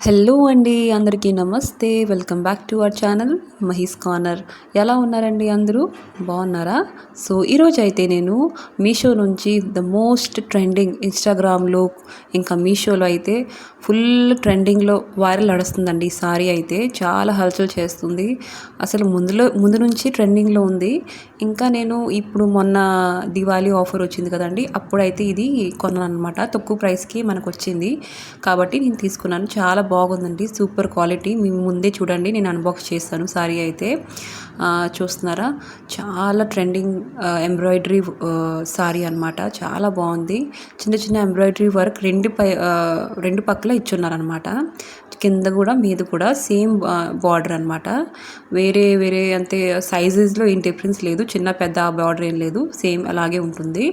Hello అండి, అందరికీ నమస్తే. Welcome back to our channel Mahi's corner. ఎలా ఉన్నారండి? అందరూ బాగున్నారా? సో ఈరోజు అయితే నేను మీషో నుంచి ద మోస్ట్ ట్రెండింగ్ ఇన్స్టాగ్రామ్లో ఇంకా మీషోలో అయితే ఫుల్ ట్రెండింగ్లో వైరల్ నడుస్తుందండి. ఈ సారీ అయితే చాలా హల్చల్ చేస్తుంది. అసలు ముందు నుంచి ట్రెండింగ్లో ఉంది. ఇంకా నేను ఇప్పుడు మొన్న దివాళీ ఆఫర్ వచ్చింది కదండి, అప్పుడైతే ఇది కొన్నాను అనమాట. తక్కువ ప్రైస్కి మనకు వచ్చింది కాబట్టి నేను తీసుకున్నాను. చాలా బాగుందండి, సూపర్ క్వాలిటీ. మీ ముందే చూడండి, నేను అన్బాక్స్ చేస్తాను. సారీ అయితే చూస్తున్నారా, చాలా ట్రెండింగ్ ఎంబ్రాయిడరీ సారీ అనమాట. చాలా బాగుంది. చిన్న చిన్న ఎంబ్రాయిడరీ వర్క్ రెండు పక్కల ఇచ్చున్నారనమాట. కింద కూడా మీద కూడా సేమ్ బార్డర్ అనమాట. వేరే వేరే అంతే సైజెస్లో ఏం డిఫరెన్స్ లేదు, చిన్న పెద్ద బార్డర్ ఏం లేదు, సేమ్ అలాగే ఉంటుంది.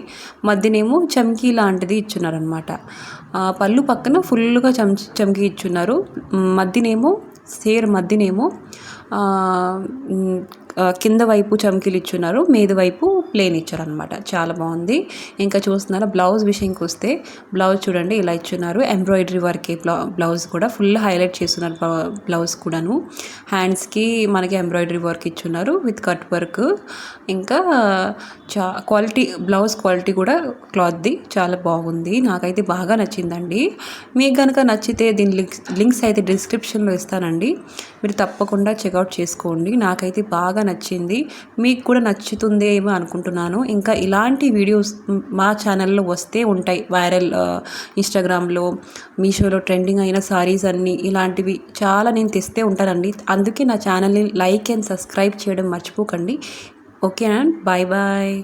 మధ్యనేమో చమ్కీ లాంటిది ఇచ్చున్నారనమాట. పళ్ళు పక్కన ఫుల్గా చమ్కీ ఇచ్చున్నారు. మధ్యనేమో మధ్యనేమో కింద వైపు చమ్కీలు ఇచ్చున్నారు, మీద వైపు ప్లేన్ ఇచ్చారనమాట. చాలా బాగుంది. ఇంకా చూస్తున్నారా, బ్లౌజ్ విషయంకి వస్తే బ్లౌజ్ చూడండి ఇలా ఇచ్చున్నారు. ఎంబ్రాయిడరీ వర్క్ బ్లౌజ్ కూడా ఫుల్ హైలైట్ చేస్తున్నారు. బ్లౌజ్ కూడాను హ్యాండ్స్కి మనకి ఎంబ్రాయిడరీ వర్క్ ఇచ్చున్నారు విత్ కట్ వర్క్. ఇంకా క్వాలిటీ, బ్లౌజ్ క్వాలిటీ కూడా క్లాత్ది చాలా బాగుంది. నాకైతే బాగా నచ్చిందండి. మీకు కనుక నచ్చితే దీని లింక్స్ అయితే డిస్క్రిప్షన్లో ఇస్తానండి, మీరు తప్పకుండా చెక్అవుట్ చేసుకోండి. నాకైతే బాగా నచ్చింది, మీకు కూడా నచ్చుతుంది ఏమో అనుకుంటున్నాను. ఇంకా ఇలాంటి వీడియోస్ మా ఛానల్లో వస్తే ఉంటాయి వైరల్. ఇన్స్టాగ్రామ్లో, మీషోలో ట్రెండింగ్ అయిన సారీస్ అన్నీ ఇలాంటివి చాలా నేను తెస్తే ఉంటానండి. అందుకే నా ఛానల్ని లైక్ అండ్ సబ్స్క్రైబ్ చేయడం మర్చిపోకండి. ఓకేనా? Bye bye.